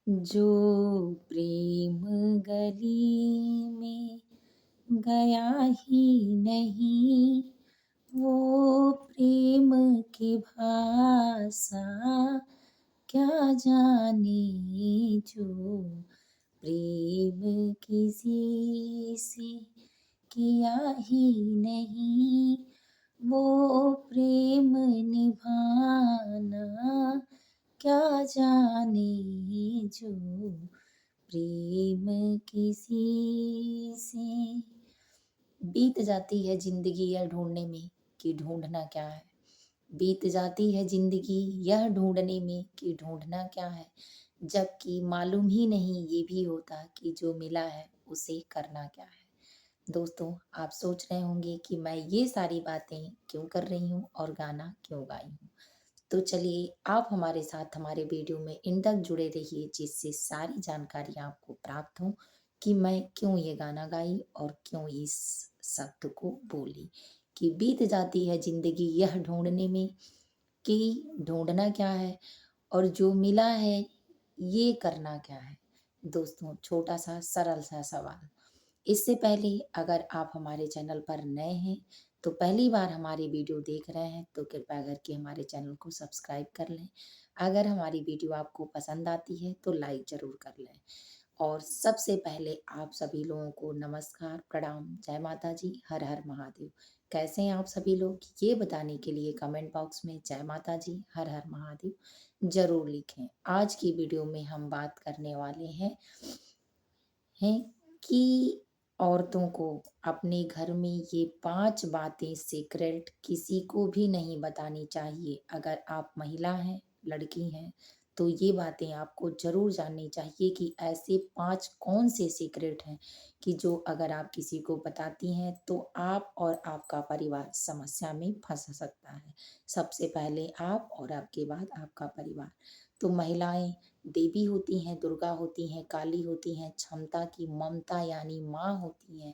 जो प्रेम गली में गया ही नहीं, वो प्रेम की भाषा क्या जाने। जो प्रेम किसी से किया ही नहीं, वो प्रेम निभाना क्या जाने। जो प्रेम किसी से बीत जाती है जिंदगी यह ढूंढने में कि ढूंढना क्या है। बीत जाती है जिंदगी यह ढूंढने में कि ढूंढना क्या है, जबकि मालूम ही नहीं ये भी होता कि जो मिला है उसे करना क्या है। दोस्तों, आप सोच रहे होंगे कि मैं ये सारी बातें क्यों कर रही हूँ और गाना क्यों गाई हूँ। तो चलिए आप हमारे साथ हमारे वीडियो में इन तक जुड़े रहिए, जिससे सारी जानकारी आपको प्राप्त हो कि मैं क्यों ये गाना गाई और क्यों इस शब्द को बोली कि बीत जाती है जिंदगी यह ढूंढने में कि ढूंढना क्या है, और जो मिला है ये करना क्या है। दोस्तों, छोटा सा सरल सा सवाल। इससे पहले अगर आप हमारे चैनल पर नए हैं, तो पहली बार हमारी वीडियो देख रहे हैं, तो कृपया करके हमारे चैनल को सब्सक्राइब कर लें। अगर हमारी वीडियो आपको पसंद आती है तो लाइक ज़रूर कर लें। और सबसे पहले आप सभी लोगों को नमस्कार, प्रणाम, जय माता जी, हर हर महादेव। कैसे हैं आप सभी लोग, ये बताने के लिए कमेंट बॉक्स में जय माता जी, हर हर महादेव ज़रूर लिखें। आज की वीडियो में हम बात करने वाले हैं कि औरतों को अपने घर में ये 5 बातें सीक्रेट किसी को भी नहीं बतानी चाहिए। अगर आप महिला हैं, लड़की हैं, तो ये बातें आपको ज़रूर जाननी चाहिए कि ऐसे 5 कौन से सीक्रेट हैं कि जो अगर आप किसी को बताती हैं तो आप और आपका परिवार समस्या में फँस सकता है। सबसे पहले आप और आपके बाद आपका परिवार। तो महिलाएँ देवी होती हैं, दुर्गा होती हैं, काली होती हैं, क्षमता की ममता यानी माँ होती हैं।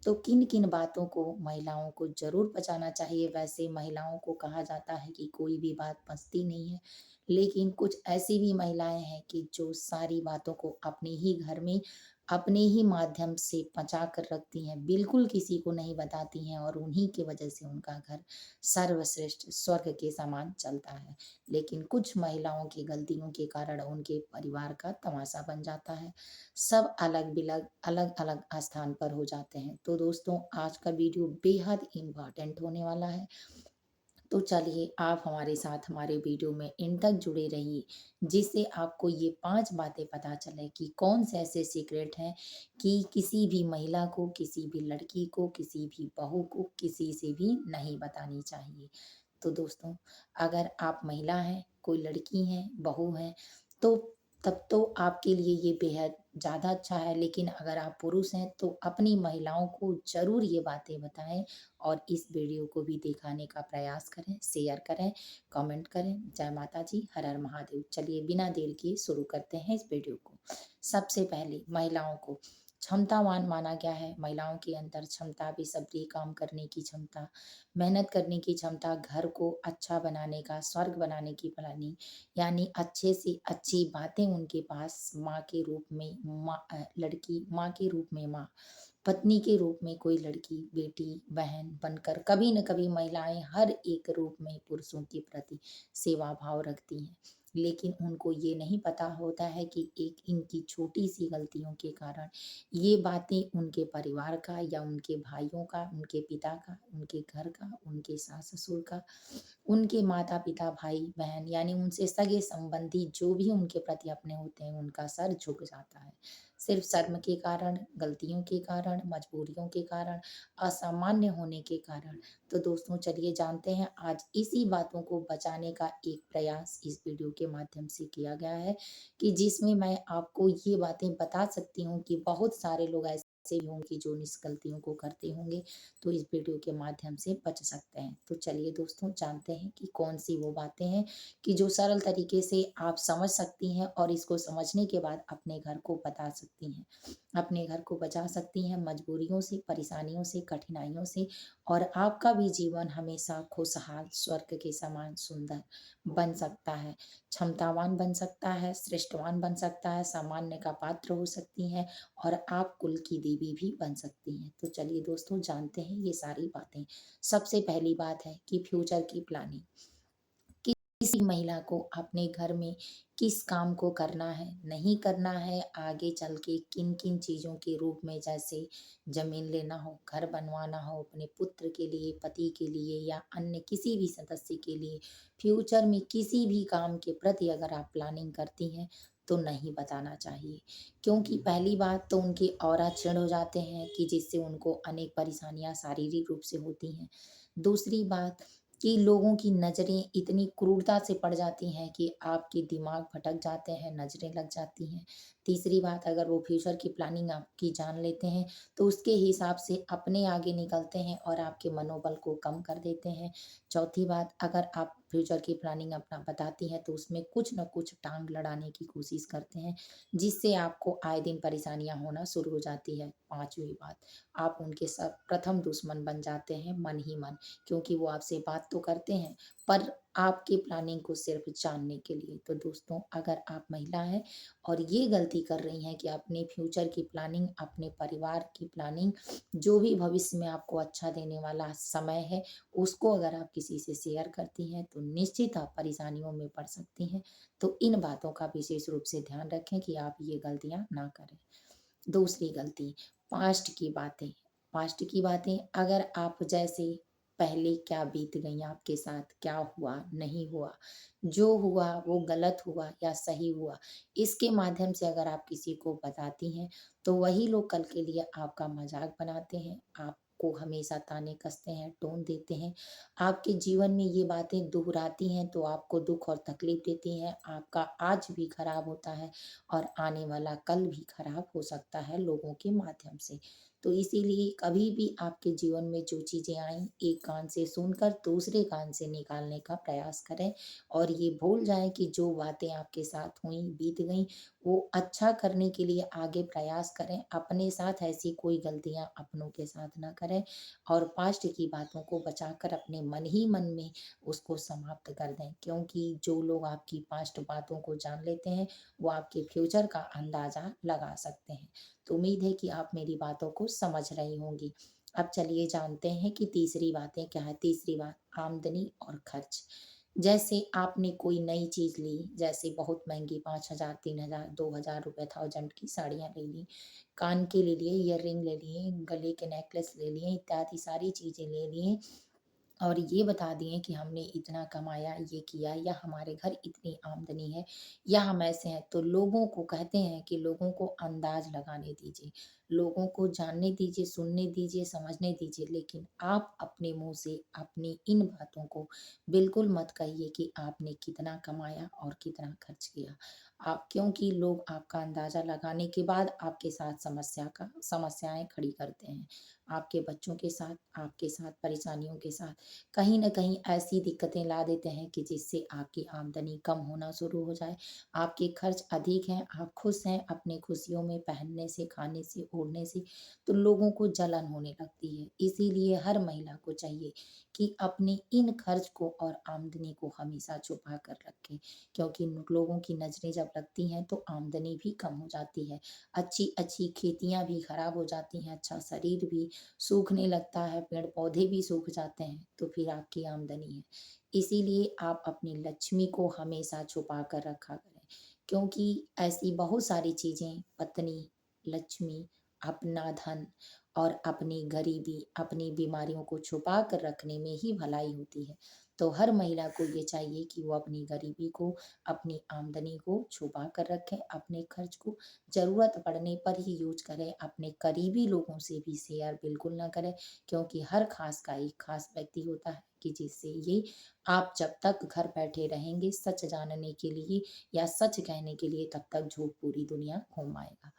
तो किन-किन बातों को महिलाओं को ज़रूर बचाना चाहिए। वैसे महिलाओं को कहा जाता है कि कोई भी बात बचती नहीं है, लेकिन कुछ ऐसी भी महिलाएँ हैं कि जो सारी बातों को अपने ही घर में, अपने ही माध्यम से बचा कर रखती हैं, बिल्कुल किसी को नहीं बताती हैं, और उन्हीं की वजह से उनका घर सर्वश्रेष्ठ स्वर्ग के समान चलता है। लेकिन कुछ महिलाओं की गलतियों के कारण उनके परिवार का तमाशा बन जाता है। सब अलग-बिलग, अलग-अलग स्थान पर हो जाते हैं। तो दोस्तों, आज का वीडियो बेहद इम्पोर्टेंट होने वाला है। तो चलिए आप हमारे साथ हमारे वीडियो में एंड तक जुड़े रहिए, जिससे आपको ये 5 बातें पता चले कि कौन से ऐसे सीक्रेट हैं कि किसी भी महिला को, किसी भी लड़की को, किसी भी बहू को, किसी से भी नहीं बतानी चाहिए। तो दोस्तों, अगर आप महिला हैं, कोई लड़की हैं, बहू हैं, तो तब तो आपके लिए ये बेहद ज़्यादा अच्छा है। लेकिन अगर आप पुरुष हैं तो अपनी महिलाओं को ज़रूर ये बातें बताएँ और इस वीडियो को भी दिखाने का प्रयास करें, शेयर करें, कमेंट करें। जय माता जी, हर हर महादेव। चलिए बिना देर किए शुरू करते हैं इस वीडियो को। सबसे पहले महिलाओं को क्षमतावान माना गया है। महिलाओं के अंदर क्षमता, बेसब्री, काम करने की क्षमता, मेहनत करने की क्षमता, घर को अच्छा बनाने का, स्वर्ग बनाने की प्लानिंग, यानी अच्छे से अच्छी बातें उनके पास माँ के रूप में लड़की माँ के रूप में माँ, पत्नी के रूप में कोई लड़की, बेटी, बहन बनकर कभी न कभी महिलाएँ हर एक रूप में पुरुषों के प्रति सेवा भाव रखती हैं। लेकिन उनको ये नहीं पता होता है कि एक इनकी छोटी-सी गलतियों के कारण ये बातें उनके परिवार का या उनके भाइयों का, उनके पिता का, उनके घर का, उनके सास-ससुर का, उनके माता-पिता, भाई-बहन यानी उनसे सगे संबंधी जो भी उनके प्रति अपने होते हैं, उनका सर झुक जाता है। सिर्फ़ शर्म के कारण, गलतियों के कारण, मजबूरियों के कारण, असामान्य होने के कारण। तो दोस्तों, चलिए जानते हैं आज इसी बातों को बचाने का एक प्रयास इस वीडियो के माध्यम से किया गया है कि जिसमें मैं आपको ये बातें बता सकती हूँ कि बहुत सारे लोग ऐसे ऐसे भी होंगे जो इस गलतियों को करते होंगे, तो इस वीडियो के माध्यम से बच सकते हैं। तो चलिए दोस्तों, जानते हैं कि कौन सी वो बातें हैं कि जो सरल तरीके से आप समझ सकती हैं और इसको समझने के बाद अपने घर को बता सकती हैं, अपने घर को बचा सकती हैं मजबूरियों से, परेशानियों से, कठिनाइयों से, और आपका भी जीवन हमेशा खुशहाल स्वर्ग के समान सुंदर बन सकता है, क्षमतावान बन सकता है, श्रेष्ठवान बन सकता है, सामान्य का पात्र हो सकती हैं, और आप कुल की देवी भी बन सकती हैं। तो चलिए दोस्तों, जानते हैं ये सारी बातें। सबसे पहली बात है कि फ्यूचर की प्लानिंग। किसी महिला को अपने घर में किस काम को करना है, नहीं करना है, आगे चल के किन किन चीज़ों के रूप में, जैसे जमीन लेना हो, घर बनवाना हो, अपने पुत्र के लिए, पति के लिए, या अन्य किसी भी सदस्य के लिए, फ्यूचर में किसी भी काम के प्रति अगर आप प्लानिंग करती हैं तो नहीं बताना चाहिए। क्योंकि पहली बात तो उनके ऑरा क्षीण हो जाते हैं कि जिससे उनको अनेक परेशानियां शारीरिक रूप से होती हैं। दूसरी बात कि लोगों की नज़रें इतनी क्रूरता से पड़ जाती हैं कि आपके दिमाग भटक जाते हैं, नज़रें लग जाती हैं। तीसरी बात, अगर वो फ्यूचर की प्लानिंग आपकी जान लेते हैं तो उसके हिसाब से अपने आगे निकलते हैं और आपके मनोबल को कम कर देते हैं। चौथी बात, अगर आप फ्यूचर की प्लानिंग अपना बताती हैं तो उसमें कुछ न कुछ टांग लड़ाने की कोशिश करते हैं, जिससे आपको आए दिन परेशानियां होना शुरू हो जाती है। पांचवी बात, आप उनके सब प्रथम दुश्मन बन जाते हैं मन ही मन, क्योंकि वो आपसे बात तो करते हैं पर आपकी प्लानिंग को सिर्फ जानने के लिए। तो दोस्तों, अगर आप महिला हैं और ये गलती कर रही हैं कि अपने फ्यूचर की प्लानिंग, अपने परिवार की प्लानिंग, जो भी भविष्य में आपको अच्छा देने वाला समय है, उसको अगर आप किसी से शेयर करती हैं तो निश्चित आप परेशानियों में पड़ सकती हैं। तो इन बातों का विशेष रूप से ध्यान रखें कि आप ये गलतियां ना करें। दूसरी गलती, पास्ट की बातें। पास्ट की बातें, अगर आप जैसे पहले क्या बीत गई आपके साथ, क्या हुआ, नहीं हुआ, जो हुआ वो गलत हुआ या सही हुआ, इसके माध्यम से अगर आप किसी को बताती हैं तो वही लोग कल के लिए आपका मजाक बनाते हैं, आपको हमेशा ताने कसते हैं, टोन देते हैं, आपके जीवन में ये बातें दोहराती हैं तो आपको दुख और तकलीफ देती हैं। आपका आज भी खराब होता है और आने वाला कल भी खराब हो सकता है लोगों के माध्यम से। तो इसीलिए कभी भी आपके जीवन में जो चीज़ें आईं, एक कान से सुनकर दूसरे कान से निकालने का प्रयास करें, और ये भूल जाएं कि जो बातें आपके साथ हुई, बीत गईं, वो अच्छा करने के लिए आगे प्रयास करें। अपने साथ ऐसी कोई गलतियां अपनों के साथ ना करें, और पास्ट की बातों को बचाकर अपने मन ही मन में उसको समाप्त कर दें, क्योंकि जो लोग आपकी पास्ट बातों को जान लेते हैं वो आपके फ्यूचर का अंदाजा लगा सकते हैं। तो उम्मीद है कि आप मेरी बातों को समझ रही होंगी। अब चलिए जानते हैं कि तीसरी बातें क्या है। तीसरी बात, आमदनी और खर्च। जैसे आपने कोई नई चीज़ ली, जैसे बहुत महंगी 5,000, 3,000, 2,000 रुपए, 1000 की साड़ियाँ ले ली, कान के ले लिए, ईयररिंग ले लिए, गले के नेकलेस ले लिए, इत्यादि सारी चीज़ें ले लिए, और ये बता दिए कि हमने इतना कमाया, ये किया, या हमारे घर इतनी आमदनी है, या हम ऐसे हैं, तो लोगों को कहते हैं कि लोगों को अंदाज लगाने दीजिए, लोगों को जानने दीजिए, सुनने दीजिए, समझने दीजिए, लेकिन आप अपने मुंह से अपनी इन बातों को बिल्कुल मत कहिए कि आपने कितना कमाया और कितना खर्च किया। आप, क्योंकि लोग आपका अंदाजा लगाने के बाद आपके साथ समस्याएं खड़ी करते हैं, आपके बच्चों के साथ, आपके साथ परेशानियों के साथ कहीं न कहीं ऐसी दिक्कतें ला देते हैं कि जिससे आपकी आमदनी कम होना शुरू हो जाए, आपके खर्च अधिक हैं, आप खुश हैं अपनी खुशियों में, पहनने से, खाने से, ओढ़ने से, तो लोगों को जलन होने लगती है। इसीलिए हर महिला को चाहिए कि अपने इन खर्च को और आमदनी को हमेशा छुपा कर रखें, क्योंकि लोगों की नज़रें जब लगती हैं तो आमदनी भी कम हो जाती है। अच्छी-अच्छी खेतियाँ भी खराब हो जाती हैं, अच्छा शरीर भी सूखने लगता है, पेड़-पौधे भी सूख जाते हैं, तो फिर आपकी आमदनी है। इसीलिए आप अपनी लक्ष्मी को हमेशा छुपा कर रखा करें, क्योंकि ऐसी बहुत सारी चीज़ें, पत्नी, लक्ष्मी, अपना धन और अपनी गरीबी, अपनी बीमारियों को छुपा कर रखने में ही भलाई होती है। तो हर महिला को ये चाहिए कि वो अपनी गरीबी को, अपनी आमदनी को छुपा कर रखें, अपने खर्च को ज़रूरत पड़ने पर ही यूज़ करें, अपने करीबी लोगों से भी शेयर बिल्कुल ना करें, क्योंकि हर ख़ास का एक ख़ास व्यक्ति होता है कि जिससे ये आप जब तक घर बैठे रहेंगे सच जानने के लिए या सच कहने के लिए, तब तक झूठ पूरी दुनिया घुमाएगा।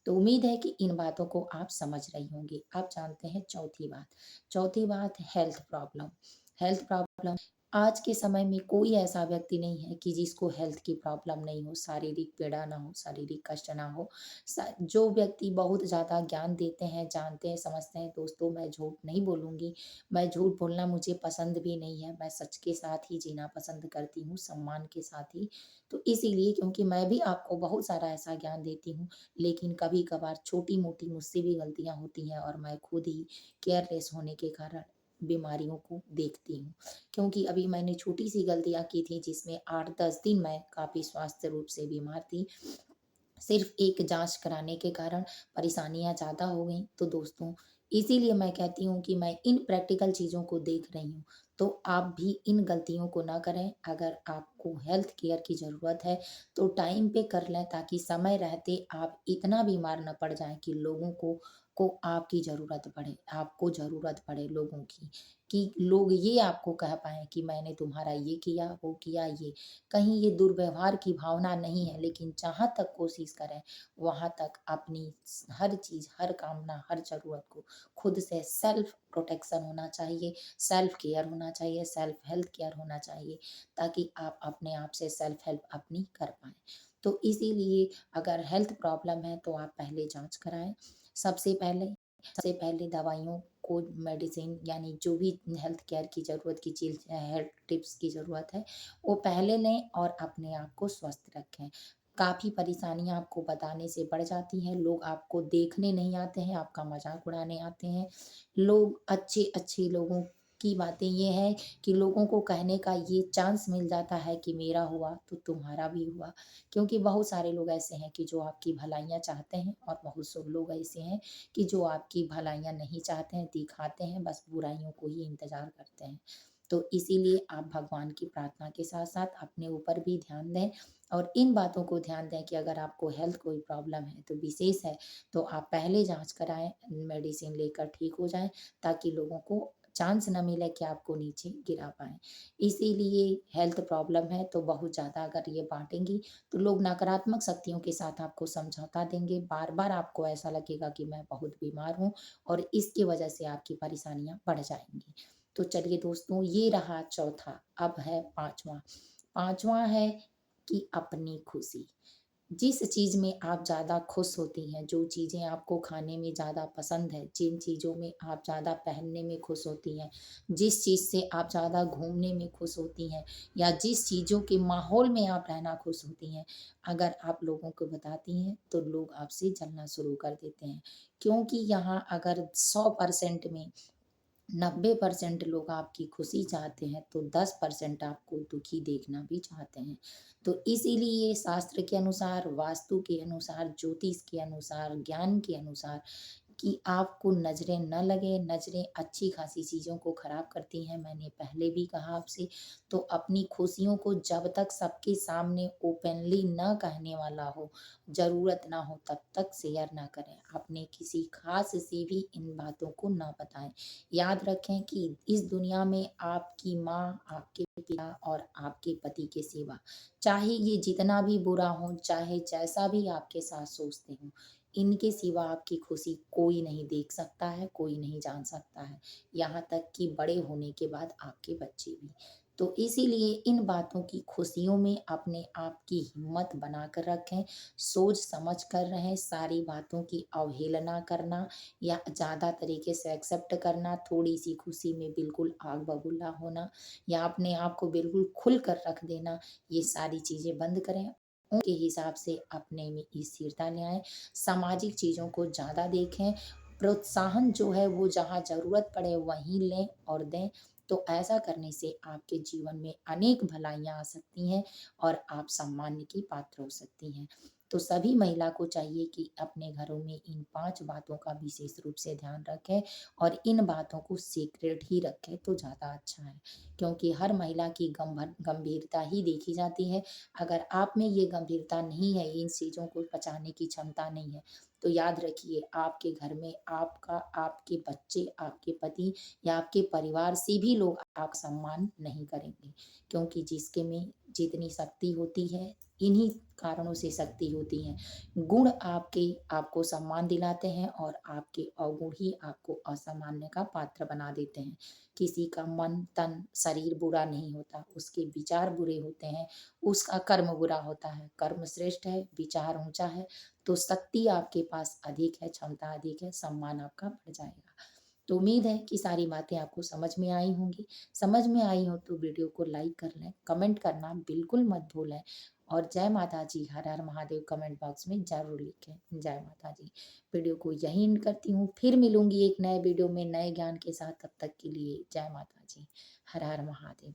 तो उम्मीद है कि इन बातों को आप समझ रही होंगी। आप जानते हैं चौथी बात हेल्थ प्रॉब्लम। हेल्थ प्रॉब्लम आज के समय में कोई ऐसा व्यक्ति नहीं है कि जिसको हेल्थ की प्रॉब्लम नहीं हो, शारीरिक पीड़ा ना हो, शारीरिक कष्ट ना हो। जो व्यक्ति बहुत ज़्यादा ज्ञान देते हैं, जानते हैं, समझते हैं, दोस्तों मैं झूठ नहीं बोलूँगी, मैं झूठ बोलना मुझे पसंद भी नहीं है, मैं सच के साथ ही जीना पसंद करती हूँ, सम्मान के साथ ही। तो इसीलिए क्योंकि मैं भी आपको बहुत सारा ऐसा ज्ञान देती हूँ, लेकिन कभी-कभार छोटी-मोटी मुझसे भी गलतियाँ होती हैं और मैं खुद ही केयरलेस होने के कारण बीमारियों को देखती हूँ। क्योंकि अभी मैंने छोटी-सी गलतियाँ की थी जिसमें 8-10 दिन मैं काफ़ी स्वास्थ्य रूप से बीमार थी। सिर्फ़ एक जाँच कराने के कारण परेशानियाँ ज़्यादा हो गईं। तो दोस्तों इसीलिए मैं कहती हूँ कि मैं इन प्रैक्टिकल चीज़ों को देख रही हूँ, तो आप भी इन गलतियों को ना करें। अगर आपको हेल्थ केयर की ज़रूरत है, तो टाइम पे कर लें ताकि समय रहते आप इतना बीमार ना पड़ जाएँ कि लोगों को आपकी ज़रूरत पड़े, आपको ज़रूरत पड़े लोगों की, कि लोग ये आपको कह पाएँ कि मैंने तुम्हारा ये किया, वो किया, ये। कहीं ये दुर्व्यवहार की भावना नहीं है, लेकिन जहाँ तक कोशिश करें, वहाँ तक अपनी हर चीज़, हर कामना, हर ज़रूरत को खुद से सेल्फ प्रोटेक्शन होना चाहिए, सेल्फ केयर होना चाहिए, सेल्फ हेल्थ केयर होना चाहिए, ताकि आप अपने आप से सेल्फ हेल्प अपनी कर पाएँ। तो इसीलिए अगर हेल्थ प्रॉब्लम है, तो आप पहले जाँच कराएँ। सबसे पहले सबसे पहले दवाइयों को मेडिसिन यानी जो भी हेल्थ केयर की ज़रूरत की चीज़ हेल्थ टिप्स की ज़रूरत है, वो पहले लें और अपने आप को स्वस्थ रखें। काफ़ी परेशानियाँ आपको बताने से बढ़ जाती हैं, लोग आपको देखने नहीं आते हैं, आपका मज़ाक उड़ाने आते हैं। लोग अच्छे-अच्छे लोगों की बातें ये हैं कि लोगों को कहने का ये चांस मिल जाता है कि मेरा हुआ तो तुम्हारा भी हुआ। क्योंकि बहुत सारे लोग ऐसे हैं कि जो आपकी भलाइयाँ चाहते हैं और बहुत से लोग ऐसे हैं कि जो आपकी भलाइयाँ नहीं चाहते हैं, दिखाते हैं, बस बुराइयों को ही इंतज़ार करते हैं। तो इसीलिए आप भगवान की प्रार्थना के साथ-साथ अपने ऊपर भी ध्यान दें और इन बातों को ध्यान दें कि अगर आपको हेल्थ कोई प्रॉब्लम है, तो विशेष है, तो आप पहले जाँच कराएँ, मेडिसिन लेकर ठीक हो जाएँ, ताकि लोगों को चांस ना मिले कि आपको नीचे गिरा पाएँ। इसीलिए हेल्थ प्रॉब्लम है, तो बहुत ज़्यादा अगर ये बाँटेंगी, तो लोग नकारात्मक शक्तियों के साथ आपको समझौता देंगे। बार-बार आपको ऐसा लगेगा कि मैं बहुत बीमार हूँ और इसकी वजह से आपकी परेशानियाँ बढ़ जाएँगी। तो चलिए दोस्तों, ये रहा चौथा, अब है पाँचवाँ। पाँचवाँ है कि अपनी खुशी। जिस चीज़ में आप ज़्यादा खुश होती हैं, जो चीज़ें आपको खाने में ज़्यादा पसंद है, जिन चीज़ों में आप ज़्यादा पहनने में खुश होती हैं, जिस चीज़ से आप ज़्यादा घूमने में खुश होती हैं या जिस चीज़ों के माहौल में आप रहना खुश होती हैं, अगर आप लोगों को बताती हैं, तो लोग आपसे जलना शुरू कर देते हैं। क्योंकि यहाँ अगर 100% में 90% लोग आपकी खुशी चाहते हैं, तो 10% आपको दुखी देखना भी चाहते हैं। तो इसीलिए शास्त्र के अनुसार, वास्तु के अनुसार, ज्योतिष के अनुसार, ज्ञान के अनुसार कि आपको नज़रें ना लगे, नज़रें अच्छी खासी चीज़ों को ख़राब करती हैं, मैंने पहले भी कहा आपसे। तो अपनी खुशियों को जब तक सबके सामने ओपनली ना कहने वाला हो, ज़रूरत ना हो, तब तक शेयर ना करें। अपने किसी ख़ास से भी इन बातों को ना बताएँ। याद रखें कि इस दुनिया में आपकी माँ, आपके पिता और आपके पति के सिवा, चाहे ये जितना भी बुरा हो, चाहे जैसा भी आपके साथ सोचते हों, इनके सिवा आपकी खुशी कोई नहीं देख सकता है, कोई नहीं जान सकता है, यहाँ तक कि बड़े होने के बाद आपके बच्चे भी। तो इसीलिए इन बातों की खुशियों में अपने आप की हिम्मत बनाकर रखें, सोच समझ कर रहें, सारी बातों की अवहेलना करना या ज़्यादा तरीके से एक्सेप्ट करना, थोड़ी-सी खुशी में बिल्कुल आग बबूला होना या अपने आप को बिल्कुल खुल कर रख देना, ये सारी चीज़ें बंद करें। उनके हिसाब से अपने में स्थिरता ले आएँ, सामाजिक चीज़ों को ज़्यादा देखें, प्रोत्साहन जो है वो जहाँ ज़रूरत पड़े वहीं लें और दें। तो ऐसा करने से आपके जीवन में अनेक भलाइयाँ आ सकती हैं और आप सम्मान की पात्र हो सकती हैं। तो सभी महिला को चाहिए कि अपने घरों में इन 5 बातों का विशेष रूप से ध्यान रखें और इन बातों को सीक्रेट ही रखें तो ज़्यादा अच्छा है। क्योंकि हर महिला की गंभीरता ही देखी जाती है। अगर आप में ये गंभीरता नहीं है, इन चीज़ों को पचाने की क्षमता नहीं है, तो याद रखिए आपके घर में आपका, आपके बच्चे, आपके पति या आपके परिवार से भी लोग आपका सम्मान नहीं करेंगे। क्योंकि जिसके में जितनी शक्ति होती है, इन्हीं कारणों से शक्ति होती है। गुण आपको सम्मान दिलाते हैं और आपके अवगुण ही आपको असामान्य का पात्र बना देते हैं। किसी का मन, तन, शरीर बुरा नहीं होता, उसके विचार बुरे होते हैं, उसका कर्म बुरा होता है। कर्म श्रेष्ठ है, विचार ऊंचा है, तो शक्ति आपके पास अधिक है, क्षमता अधिक है, सम्मान आपका बढ़ जाएगा। तो उम्मीद है कि सारी बातें आपको समझ में आई होंगी। समझ में आई हो तो वीडियो को लाइक कर लें, कमेंट करना बिल्कुल मत भूलें और जय माता जी, हर हर महादेव कमेंट बॉक्स में ज़रूर लिखें। जय माता जी। वीडियो को यहीं एंड करती हूँ, फिर मिलूंगी एक नए वीडियो में नए ज्ञान के साथ। तब तक के लिए जय माता जी, हर हर महादेव।